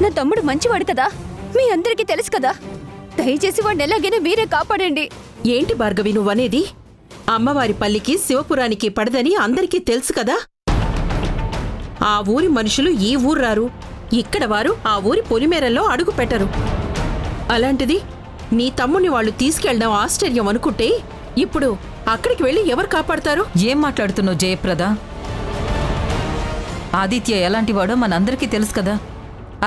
నా తమ్ముడు మంచివాడు కదా, మీ అందరికీ తెలుసు కదా. దయచేసి వాడిని ఎలాగైనా మీరే కాపాడండి. ఏంటి భార్గవి నువ్వనేది? అమ్మవారి పల్లికి శివపురానికి పడదని అందరికీ తెలుసు కదా. ఆ ఊరి మనుషులు ఈ ఊరు రారు, ఇక్కడ వారు ఆ ఊరి పొలిమేరల్లో అడుగు పెట్టరు. అలాంటిది నీ తమ్ముని వాళ్ళు తీసుకెళ్ళడం ఆశ్చర్యం అనుకుంటే ఇప్పుడు అక్కడికి వెళ్ళి ఎవరు కాపాడతారు? ఏం మాట్లాడుతున్నావు జయప్రద? ఆదిత్య ఎలాంటివాడో మనందరికీ తెలుసు కదా.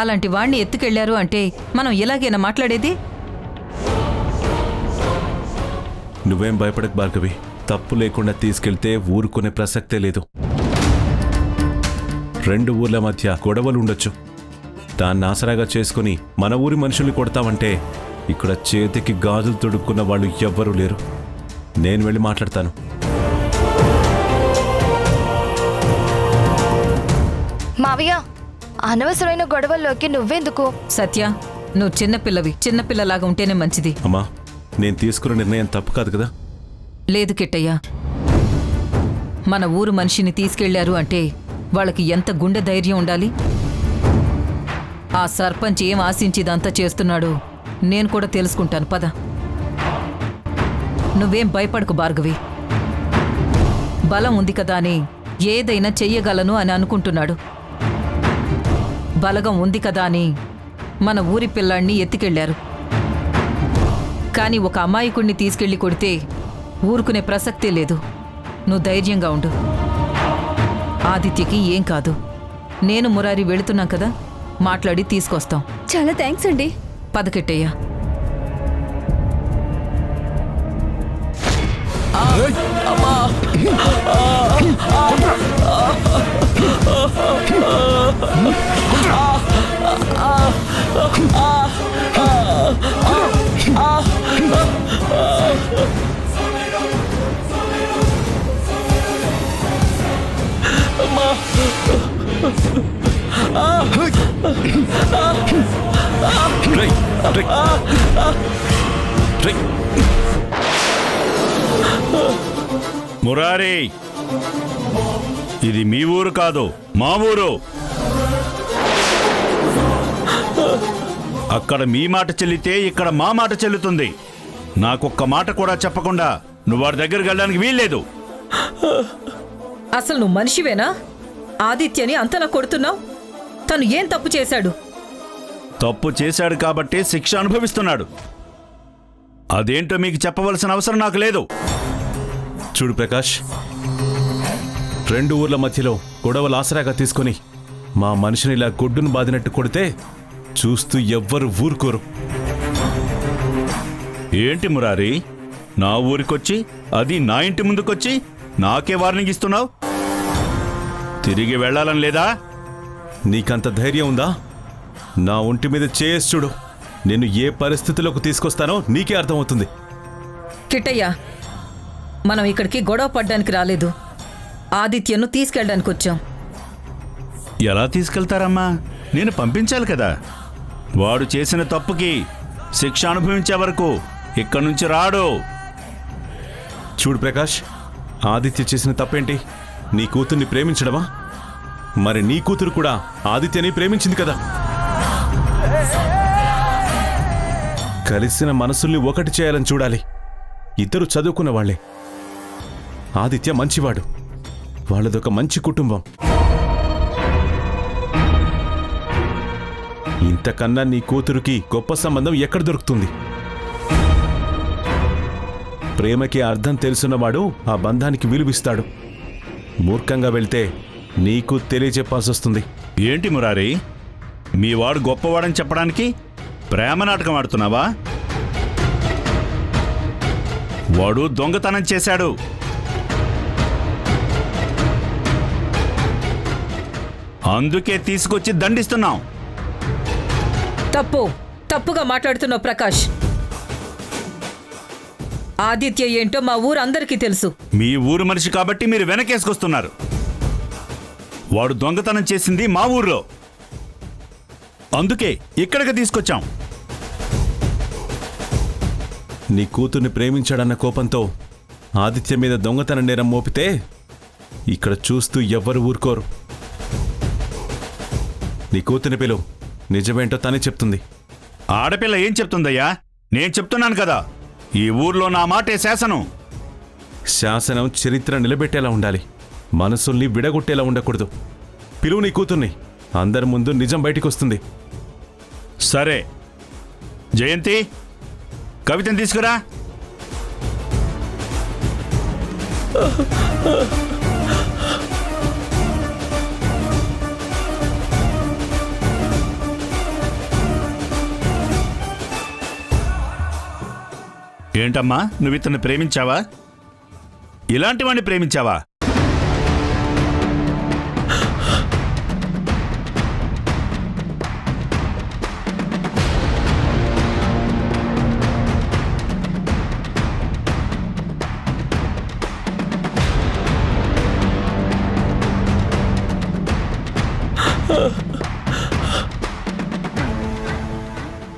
అలాంటి వాణ్ణి ఎత్తుకెళ్లారు అంటే మనం ఎలాగైనా మాట్లాడేది? నువ్వేం భయపడకు భార్గవి, తప్పు లేకుండా తీసుకెళ్తే ఊరుకునే ప్రసక్తే లేదు. 2 ఊర్ల మధ్య గొడవలు ఉండొచ్చు, దాన్ని ఆసరాగా చేసుకుని మన ఊరి మనుషుల్ని కొడతామంటే ఇక్కడ చేతికి గాజులు తొడుక్కున్న వాళ్ళు ఎవ్వరూ లేరు. నేను వెళ్ళి మాట్లాడతాను. మావయ్య, అనవసరమైన గొడవల్లోకి నువ్వెందుకు? సత్య, నువ్వు చిన్నపిల్లవి, చిన్నపిల్లలాగా ఉంటేనే మంచిది. అమ్మా, నేను తీసుకున్న నిర్ణయం తప్పు కాదు కదా. లేదు కిట్టయ్య, మన ఊరు మనిషిని తీసుకెళ్లారు అంటే వాళ్ళకి ఎంత గుండె ధైర్యం ఉండాలి. ఆ సర్పంచ్ ఏం ఆశించిదంతా చేస్తున్నాడో నేను కూడా తెలుసుకుంటాను. పద. నువ్వేం భయపడకు భార్గవి. బలం ఉంది కదా అని ఏదైనా చెయ్యగలను అని అనుకుంటున్నాడు. బలగం ఉంది కదా అని మన ఊరి పిల్లాన్ని ఎత్తుకెళ్లారు. కానీ ఒక అమాయకుణ్ణి తీసుకెళ్లి కొడితే ఊరుకునే ప్రసక్తే లేదు. నువ్వు ధైర్యంగా ఉండు. ఆదిత్యకి ఏం కాదు. నేను మురారి వెళుతున్నాం కదా, మాట్లాడి తీసుకొస్తాం. చాలా థ్యాంక్స్ అండి. పదకెట్టయ్యా. మురారి, ఇది మీ ఊరు కాదు, మా ఊరు. అక్కడ మీ మాట చెల్లితే ఇక్కడ మా మాట చెల్లుతుంది. నాకొక్క మాట కూడా చెప్పకుండా నువ్వు వాడి దగ్గరికి వెళ్ళడానికి వీల్లేదు. అసలు నువ్వు మనిషివేనా? ఆదిత్యని అంతలా కొడుతున్నావు. తను ఏం తప్పు చేశాడు? తప్పు చేశాడు కాబట్టి శిక్ష అనుభవిస్తున్నాడు. అదేంటో మీకు చెప్పవలసిన అవసరం నాకు లేదు. చూడు ప్రకాష్, 2 ఊర్ల మధ్యలో గొడవలు ఆసరాగా తీసుకుని మా మనిషిని ఇలా గొడ్డును బాదినట్టు కొడితే చూస్తూ ఎవ్వరు ఊరుకోరు. ఏంటి మురారి, నా ఊరికొచ్చి, అది నా ఇంటి ముందుకొచ్చి నాకే వార్నింగ్ ఇస్తున్నావు? తిరిగి వెళ్ళాలని లేదా? నీకంత ధైర్యం ఉందా? నా ఒంటి మీద చేసి చూడు, నేను ఏ పరిస్థితిలోకి తీసుకొస్తానో నీకే అర్థమవుతుంది. కిట్టయ్య, మనం ఇక్కడికి గొడవ పడ్డానికి రాలేదు. ఆదిత్యను తీసుకెళ్ళడానికి వచ్చాం. ఎలా తీసుకెళ్తారమ్మా? నేను పంపించాలి కదా. వాడు చేసిన తప్పుకి శిక్ష అనుభవించే వరకు ఇక్కడి నుంచి రాడు. చూడు ప్రకాష్, ఆదిత్య చేసిన తప్పేంటి? నీ కూతుర్ని ప్రేమించడమా? మరి నీ కూతురు కూడా ఆదిత్యని ప్రేమించింది కదా. కలిసిన మనసుల్ని ఒకటి చేయాలని చూడాలి. ఇద్దరు చదువుకున్న వాళ్లే. ఆదిత్య మంచివాడు, వాళ్ళదొక మంచి కుటుంబం. ఇంతకన్నా నీ కూతురుకి గొప్ప సంబంధం ఎక్కడ దొరుకుతుంది? ప్రేమకి అర్థం తెలుసున్నవాడు ఆ బంధానికి విలువిస్తాడు. మూర్ఖంగా వెళ్తే నీకు తెలియజెప్పాల్సి వస్తుంది. ఏంటి మురారి, మీ వాడు గొప్పవాడని చెప్పడానికి ప్రేమ నాటకం ఆడుతున్నావా? వాడు దొంగతనం చేశాడు. అందుకే తీసుకొచ్చి దండిస్తున్నాం. తప్పుగా మాట్లాడుతున్నావు ప్రకాష్. ఆదిత్య ఏంటో మా ఊరు అందరికీ తెలుసు. మీ ఊరు మనిషి కాబట్టి మీరు వెనకేసుకొస్తున్నారు. వాడు దొంగతనం చేసింది మా ఊర్లో, అందుకే ఇక్కడికి తీసుకొచ్చాం. నీ కూతుర్ని ప్రేమించాడన్న కోపంతో ఆదిత్య మీద దొంగతన నేరం మోపితే ఇక్కడ చూస్తూ ఎవ్వరు ఊరుకోరు. నీ కూతుని పిలువు, నిజమేంటో తనే చెప్తుంది. ఆడపిల్ల ఏం చెప్తుందయ్యా? నేను చెప్తున్నాను కదా, ఈ ఊర్లో నా మాటే శాసనం. శాసనం చరిత్ర నిలబెట్టేలా ఉండాలి, మనసుల్ని విడగొట్టేలా ఉండకూడదు. పిలువు నీ కూతుర్ని, అందరి ముందు నిజం బయటికి వస్తుంది. సరే జయంతి, కవితని తీసుకురా. ఏంటమ్మా, నువ్వు ఇతన్ని ప్రేమించావా? ఇలాంటి వాడిని ప్రేమించావా?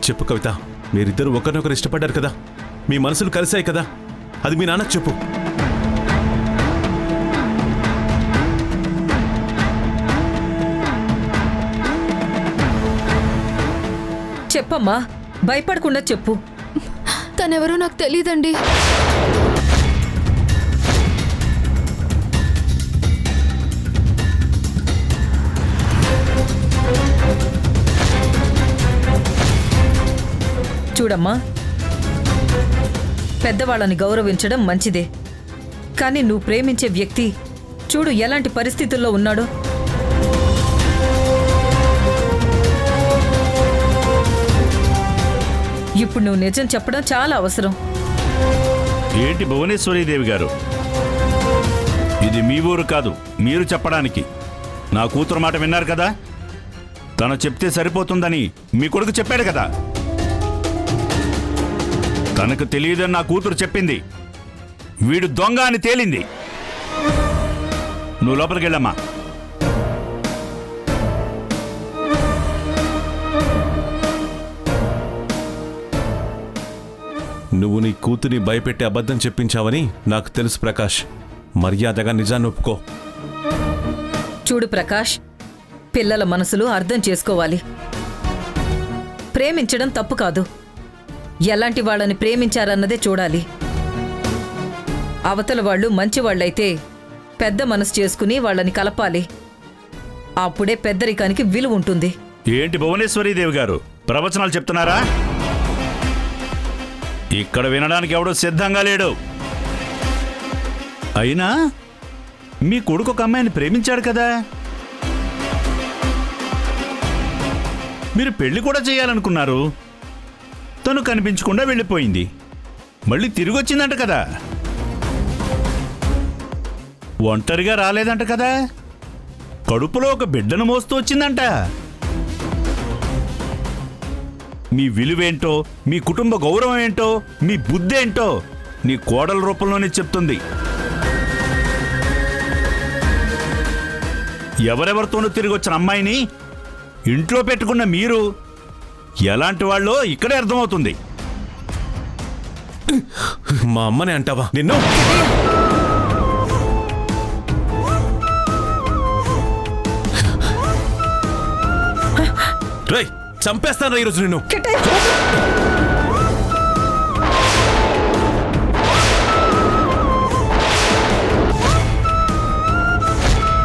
చెప్పు కవిత, మీరిద్దరు ఒకరినొకరు ఇష్టపడ్డారు కదా, మీ మనసులు కలిశాయి కదా, అది మీ నాన్నకు చెప్పు. చెప్పమ్మా, భయపడకుండా చెప్పు. తనెవరో నాకు తెలియదండి. చూడమ్మా, పెద్దవాళ్ళని గౌరవించడం మంచిదే, కానీ నువ్వు ప్రేమించే వ్యక్తి చూడు ఎలాంటి పరిస్థితుల్లో ఉన్నాడో. ఇప్పుడు నువ్వు నిజం చెప్పడం చాలా అవసరం. ఏంటి భువనేశ్వరీదేవి గారు, ఇది మీ ఊరు కాదు మీరు చెప్పడానికి. నా కూతురు మాట విన్నారు కదా, తను చెప్తే సరిపోతుందని మీ కొడుకు చెప్పాడు కదా. తనకు తెలియదని నా కూతురు చెప్పింది, వీడు దొంగ అని తేలింది. నువ్వు లోపలికి వెళ్ళమ్మా. నువ్వు నీ కూతుని భయపెట్టి అబద్ధం చెప్పించావని నాకు తెలుసు ప్రకాష్. మర్యాదగా నిజాన్ని ఒప్పుకో. చూడు ప్రకాష్, పిల్లల మనసులు అర్థం చేసుకోవాలి. ప్రేమించడం తప్పు కాదు, ఎలాంటి వాళ్ళని ప్రేమించారన్నదే చూడాలి. అవతల వాళ్ళు మంచివాళ్లైతే పెద్ద మనసు చేసుకుని వాళ్ళని కలపాలి. అప్పుడే పెద్దరికానికి విలువ ఉంటుంది. ఏంటి భువనేశ్వరీదేవి గారు, ప్రవచనాలు చెప్తున్నారా? ఇక్కడ వినడానికి ఎవడో సిద్ధంగా లేడు. అయినా మీ కొడుకు ఒక అమ్మాయిని ప్రేమించాడు కదా, మీరు పెళ్లి కూడా చేయాలనుకున్నారు. తను కనిపించకుండా వెళ్ళిపోయింది, మళ్ళీ తిరిగి వచ్చిందంట కదా. ఒంటరిగా రాలేదంట కదా, కడుపులో ఒక బిడ్డను మోస్తూ వచ్చిందంట. మీ విలువేంటో, మీ కుటుంబ గౌరవం ఏంటో, మీ బుద్ధి ఏంటో నీ కోడల రూపంలోనే చెప్తుంది. ఎవరెవరితోనూ తిరిగి వచ్చిన అమ్మాయిని ఇంట్లో పెట్టుకున్న మీరు ఎలాంటి వాళ్ళో ఇక్కడే అర్థమవుతుంది. మా అమ్మనే అంటావా నిన్ను? రేయ్, చంపేస్తాను ఈరోజు నిన్ను.